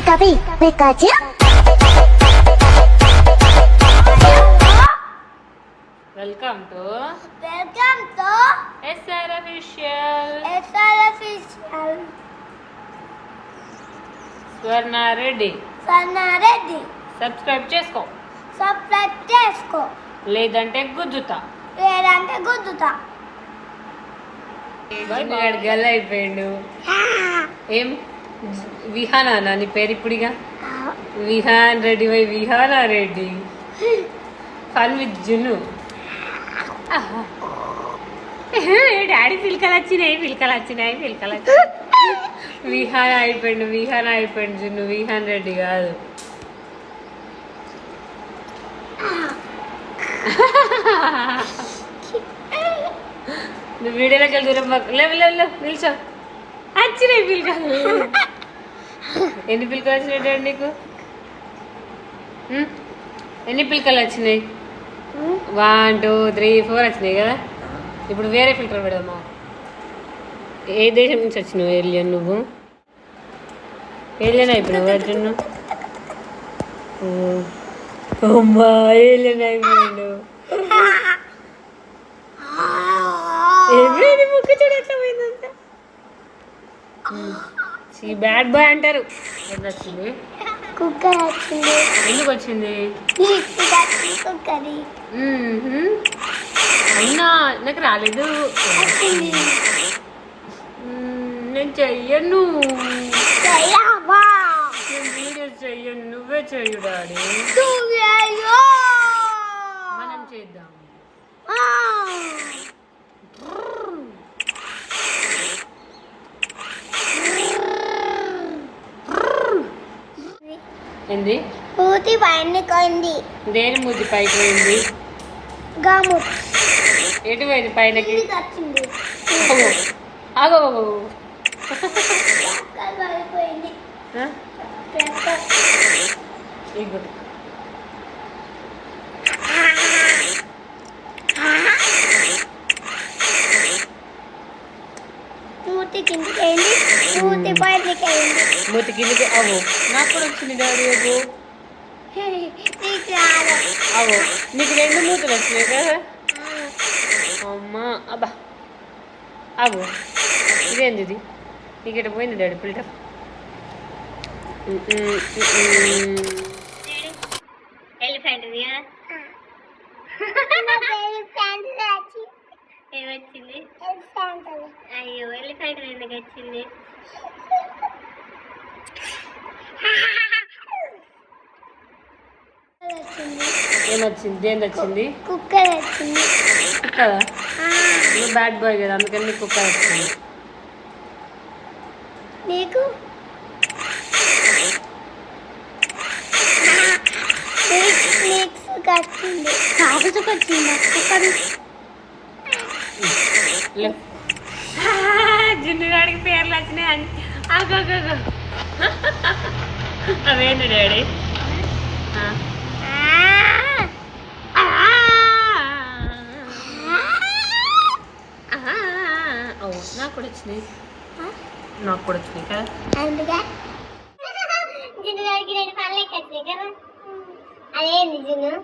Pikachu, Pikachu. Welcome to SR Official. Swarna Reddy. Subscribe చేసుకో లేదంటే గుద్దుతా గల్ల అయిపోయాడు. ఏం విహానా నీ పేరు ఇప్పుడుగా విహాన్ రెడ్డి వై విహానా Reddy fun with Junnu. Daddy పిలకలు వచ్చినాయి విహాన్ అయిపోయాడు జున్ను విహాన్ రెడ్డి కాదు. నువ్వు వీడియోలోకి వెళ్ళి దూరం లేవు నిల్చో. వచ్చినాయి పిలకలు. ఎన్ని పిలకలు వచ్చినాయి డాడీ నీకు? ఎన్ని పిలకలు వచ్చినాయి? 1 2 3 4 వచ్చినాయి కదా. ఇప్పుడు వేరే ఫిల్టర్ పెడదామా? ఏ దేశం నుంచి వచ్చినావు ఏలియన్? నువ్వు ఏలియన్ అయిపోయినావు అర్జున్. అమ్మా ఏలియన్ అయిపోయాడు. ఏమైంది ముక్కు చూడు ఎట్లా పోయిందంత. బ్యాడ్ బాయ్ అంటారు. ఎంత వచ్చింది? కుక్కర్ వచ్చింది. ఎందుకు వచ్చింది? అయినా నాకు రాలేదు. నేను చెయ్యను, వీడియో చెయ్యను, నువ్వే చెయ్యు డాడీ. మనం చేద్దాం. ఏంది? మూతి పైన పోయింది. దేని మూతి పైకి పోయింది? ఎటు పోయింది పైనకి? ఆగో మూతి కిందికి అయింది, మూతి పైనకి అయింది. మూతి కిందికి అవు. నాకు కూడా వచ్చింది డాడీ. అవు నీకు 2 మూతులు వచ్చినాయి కదా. అమ్మా అబ్బా అవు. ఇదేంది ఇది? నీకు ఎట్లా పోయింది డాడీ ఫిల్టర్? ఎలిఫెంట్ ఏమొచ్చింది? అయ్యో ఎలిఫెంట్ ఎందుకు వచ్చింది? ఏమొచ్చింది? దేని వచ్చింది? కుక్కర్ వచ్చింది. కుక్కరా? నువ్వు బ్యాడ్ బాయ్ కదా, అందుకని నీకు కుక్క వచ్చింది. నీకు వచ్చింది. కాకుసుకు వచ్చింది. కుక్కర్ జున్నుగాడికి పేర్లు వచ్చినాయి అని అవేంటి డాడీ? నాకు కూడా వచ్చినాయి కదా. అందుకే జున్నుగాడికి 2 పనులు ఎక్కొచ్చినాయి కదా. అదేంది జున్ను?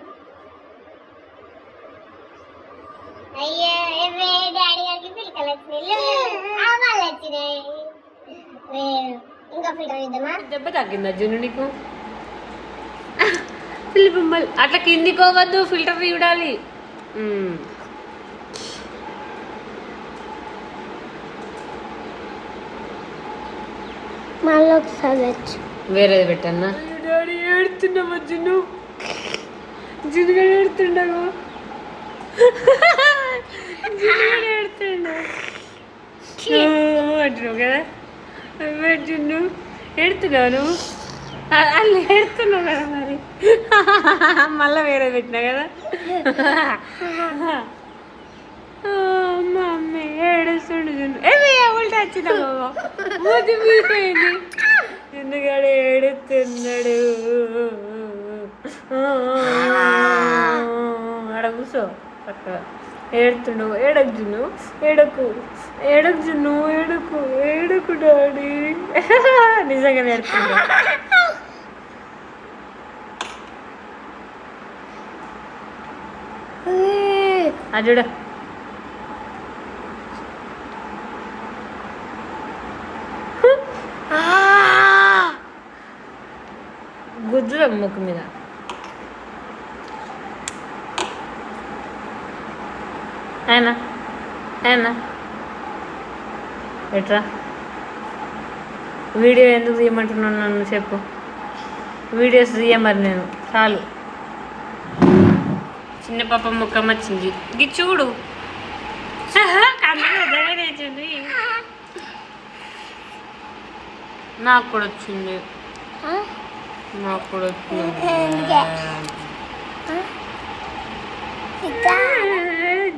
అయ్యో డాడీ గారికి పిల్లకలు వచ్చినాయి. ఇంకా ఫిల్టర్ ఇద్దామా? దెబ్బ తగ్గిందా జున్ను నీకు? పిల్లి బొమ్మలు అట్లా కిందికోవద్దు, ఫిల్టర్ చూడాలి. మళ్ళీ ఒకసారి వేరేది పెట్టన్నా. డాడీ ఏడుతున్నావా జున్ను? జున్నుగా ఏడుతుండవు. అంటున్నావు కదా. జున్ను ఏడుతున్నావు నువ్వు. అల్లు ఏడుతున్నావు కదా మరి. మళ్ళీ వేరే పెట్టినా కదా. మమ్మీ ఏడుస్తుండు జున్ను. ఉల్టా వచ్చిందా బాబా? మూతి మీరిపోయింది. జున్నుగాడు ఏడుతున్నాడు. ఆడ కూర్చో చక్కగా. ఏడుతుండు. ఏడకు జున్ను, ఏడకు జున్ను, ఏడకు డాడీ. నిజంగా ఏడుతుండు. అది చూడు. గుజ్జురా ముక్కు మీద. అయినా అయినా ఎట్రా వీడియో ఎందుకు తీయమంటున్నాను నన్ను చెప్పు. వీడియోస్ తీయమరి నేను చాలు. చిన్న పాప ముఖం వచ్చింది. ఇది చూడు వచ్చింది. నాకు కూడా వచ్చింది. నాకు కూడా వచ్చింది.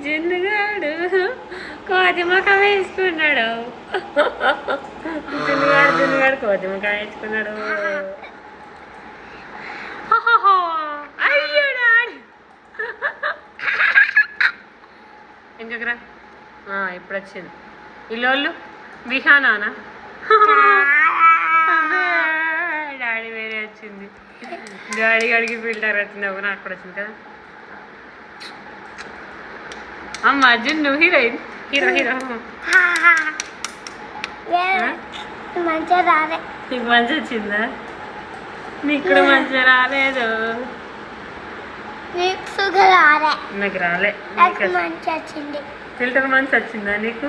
జున్నుగాడు కోతి ముఖం వేసుకున్నాడు. జున్నుగాడు కోతి ముఖం వేసుకున్నాడు. ఇంకరా ఇప్పుడు వచ్చింది. ఇల్లు విహానానా డాడీ వేరే వచ్చింది. డాడీ గడికి ఫిల్టర్ వచ్చింది. నాకు కూడా వచ్చింది కదా. అమ్మ అర్జున్ నువ్వు హీరోయిన్. హీరో మంచిగా రాలే. నీకు మంచి వచ్చిందా? నీకు కూడా మంచిగా రాలేదు. నాకు రాలే. మంచి వచ్చింది. ఫిల్టర్ మంచి వచ్చిందా నీకు?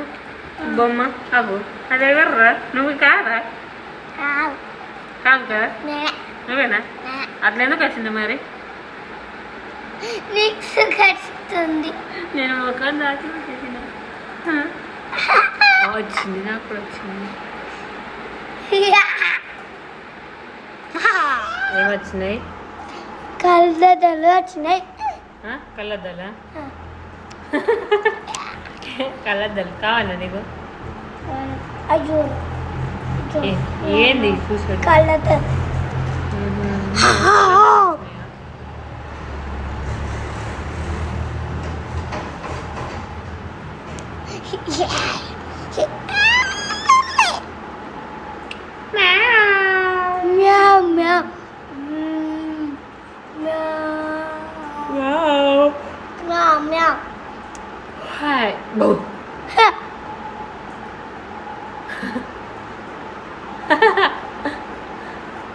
బొమ్మ అవు అది ఎవర్రా? నువ్వు కాదా? కాదు కదా నువ్వేనా? అట్లా ఎందుకు వచ్చింది మరి? నేను ఒక దాచి వచ్చింది. నాకు కూడా వచ్చింది. ఏమొచ్చినాయి? కళ్ళద్దలు వచ్చినాయి. కళ్ళద్దలా? కళ్ళద్దలు కావాలా నీకు? అయ్యో ఏంది చూసి కళ్ళద్దలు.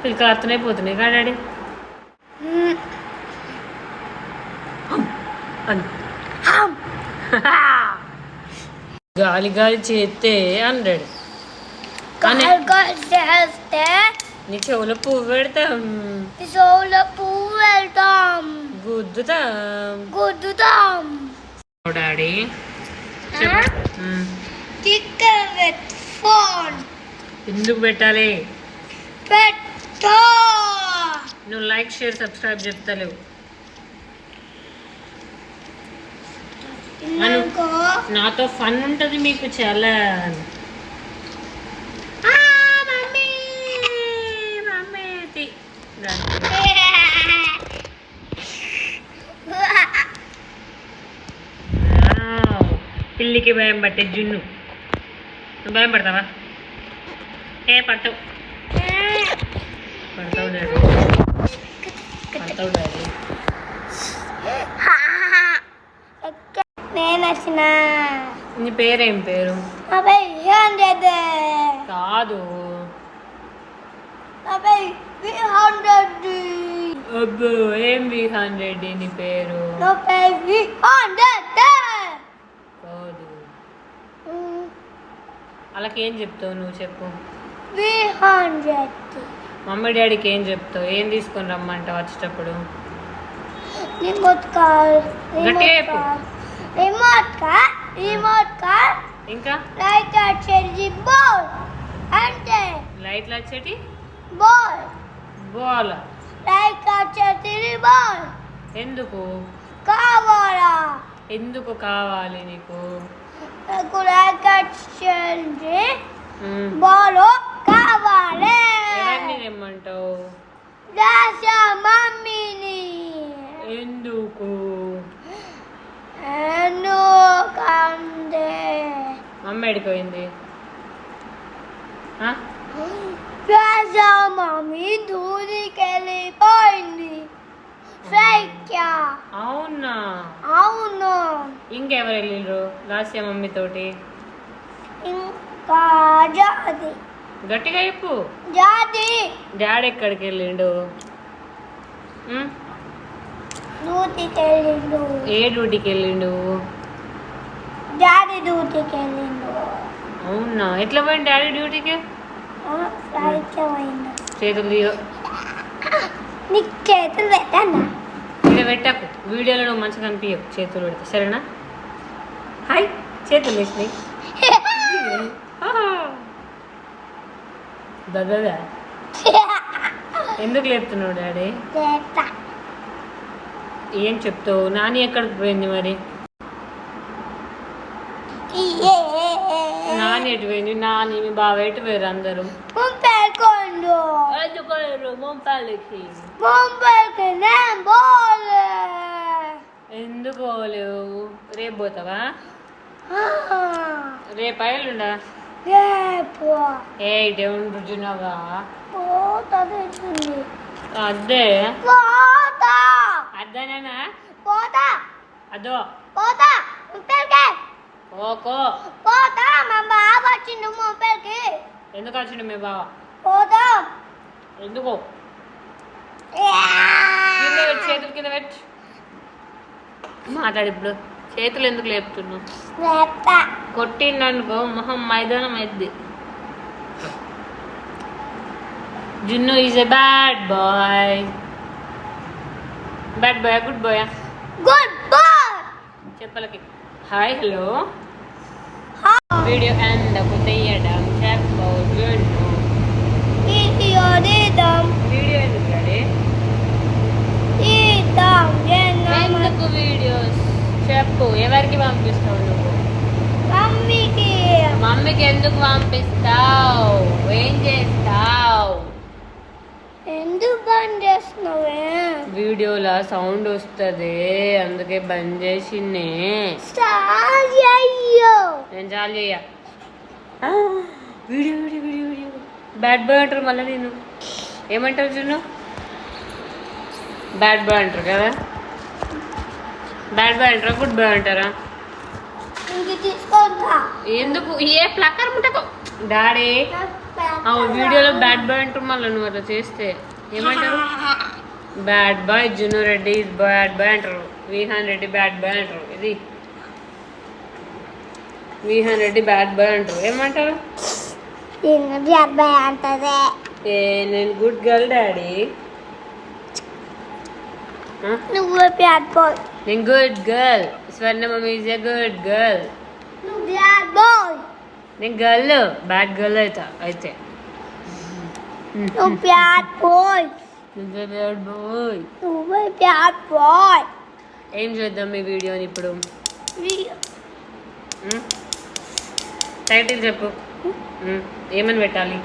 పిల్లలు అర్థనే పోతున్నాయి కదా డాడీ. గాలి గాలి చేస్తే 100 నీ చెవులో పువ్వు పెడతాం. గుద్దుతాం డాడీ. ఎందుకు పెట్టాలి? నువ్వు లైక్ షేర్ సబ్స్క్రైబ్ చెప్తలేవు. నాతో ఫన్ ఉంటుంది మీకు చాలా. పిల్లికి భయం పట్టే జున్ను. నువ్వు భయం పడతావా? పడతావు డాడీ. పడతావు డాడీ. నేను వచ్చిన. నీ పేరేం పేరు? కాదు అబ్బో ఏం 100 నీ పేరు? కాదు. అలాకేం చెప్తావు నువ్వు చెప్పు. మమ్మీ డాడీకి ఏం చెప్తావు? ఏం తీసుకొని రమ్మంటావు వచ్చేటప్పుడు? ఇంకా లైట్లు వచ్చేటి బాల్. ఎందుకు కావాలా? ఎందుకు కావాలి నీకు? బాల్ కావాలి. ఎవరిని తెమ్మంటావు? మమ్మీని. ఎందుకు? మమ్మీ ఎడిపోయింది. మమ్మీ దూరికి వెళ్ళిపోయింది. ఫ్లైట్యా అవునా? అవును. ఇంకెవరు వెళ్ళిండ్రు లాస్య మమ్మీ తోటి? ఇంకా జాది గట్టిగా చెప్పు. జాది డాడీ ఎక్కడికి వెళ్ళిండు? డ్యూటీకి వెళ్ళిండు. ఏ డ్యూటీకి వెళ్ళిండు? డాడీ డ్యూటీకి వెళ్ళిండు. అవునా? ఎట్లా పోయింది డాడీ డ్యూటీకి? ఫ్లైట్ పోయిండు. చేతులు తీయో. నీకు చేతులు పెట్టానా? ఇలా పెట్టకు, వీడియోలో నువ్వు మంచిగా కనిపించవు చేతులు పెడితే, సరేనా? హాయ్, చేతులు వేసినాయి. దాదా ఎందుకు లేపుతున్నావు డాడీ? ఏం చెప్తావు? నాని ఎక్కడికి పోయింది మరి? నాని ఎటు పోయింది? నాని మీ బావ ఎటు పోయారు అందరూ? ఎందుకు పోలేవు? రేపు పోతావా? రేపు ఎల్లుండా? ఏ ఇటే ఉంటున్నావా? అదే అదేనా? అదో ఓకో ఎందుకు వచ్చిండు మీ బావ? ఎందుకు? కింద పెట్టు, చేతులు కింద పెట్టు. మాట్లాడు ఇప్పుడు. చేతులు ఎందుకు లేపుతున్నావు? కొట్టిండనుకో మొహం మైదానం అయింది. Junnu is a bad boy. Bad boy, good boy? Good boy చెప్పలకి. Hi, hello. వీడియో ఎండ్ తీయడం చెప్పు జున్ను. వీడియో ఎందుకు డాడీ? ఎందుకు వీడియోస్ చెప్పు. ఎవరికి పంపిస్తావు నువ్వు? మమ్మీకి ఎందుకు పంపిస్తావు? ఏం చేస్తావు? ఎందుకు బంద్ చేస్తున్నావే? వీడియోలో సౌండ్ వస్తుంది, అందుకే బంద్ చేసిందే. నేను చాలు చెయ్య. Video video video video bad boy అంటారు మళ్ళీ. నేను ఏమంటారు జున్ను? బ్యాడ్ బాయ్ అంటారు కదా? బ్యాడ్ బాయ్ అంటారా, గుడ్ బాయ్ అంటారా? ఎందుకు? ఏ ప్లక్కర్ ముట్టకు డాడీ. వీడియోలో బ్యాడ్ బాయ్ అంటారు మళ్ళీ నువ్వు అట్లా చేస్తే. ఏమంటారు? బ్యాడ్ బాయ్ జున్ను రెడ్డి బ్యాడ్ బాయ్ అంటారు. విహాన్ రెడ్డి బ్యాడ్ బాయ్ అంటారు. ఇది విహాన్ రెడ్డి బ్యాడ్ బాయ్ అంటారు. ఏమంటారు? ఏ నేను గుడ్ గర్ల్ డాడీ. నువ్వు బ్యాడ్ బాయ్. నేను good girl. Swarna mummy is a good girl. నువ్వు బ్యాడ్ బాయ్. నేను గర్ల్, బ్యాడ్ గర్ల్ అయితే. నువ్వు బ్యాడ్ బాయ్. నువ్వే బ్యాడ్ బాయ్. నువ్వే బ్యాడ్ బాయ్. ఏం చేద్దాం ఈ వీడియోని ఇప్పుడు? టైటిల్ చెప్పు. ఏమని పెట్టాలి?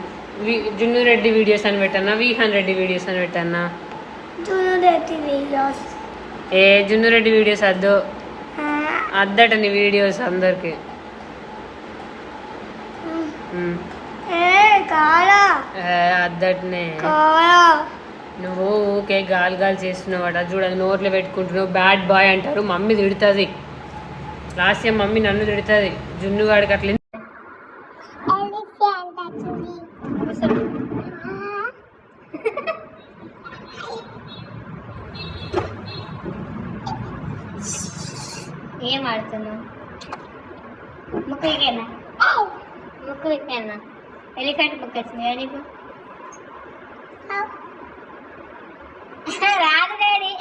జున్ను రెడ్డి వీడియోస్ అని పెట్టానా, విహాన్ రెడ్డి వీడియోస్ అని పెట్టానా? ఏ జున్ను రెడ్డి వీడియోస్ అద్దు, అద్దట నీ వీడియోస్ అందరికి. అద్దటనే నువ్వు ఊకే గాలి గాలి చేస్తున్నావట. చూడండి నోట్లో పెట్టుకుంటున్నావు. బ్యాడ్ బాయ్ అంటారు, మమ్మీ తిడుతుంది. లాస్ట్ టైం మమ్మీ నన్ను తిడుతుంది. జున్ను వాడికి అట్లా ఏం ఆడుతున్నావు? ముక్కుకేనా ఎలిఫెంట్ బుక్ వచ్చింది నీకు? రాదు డాడీ.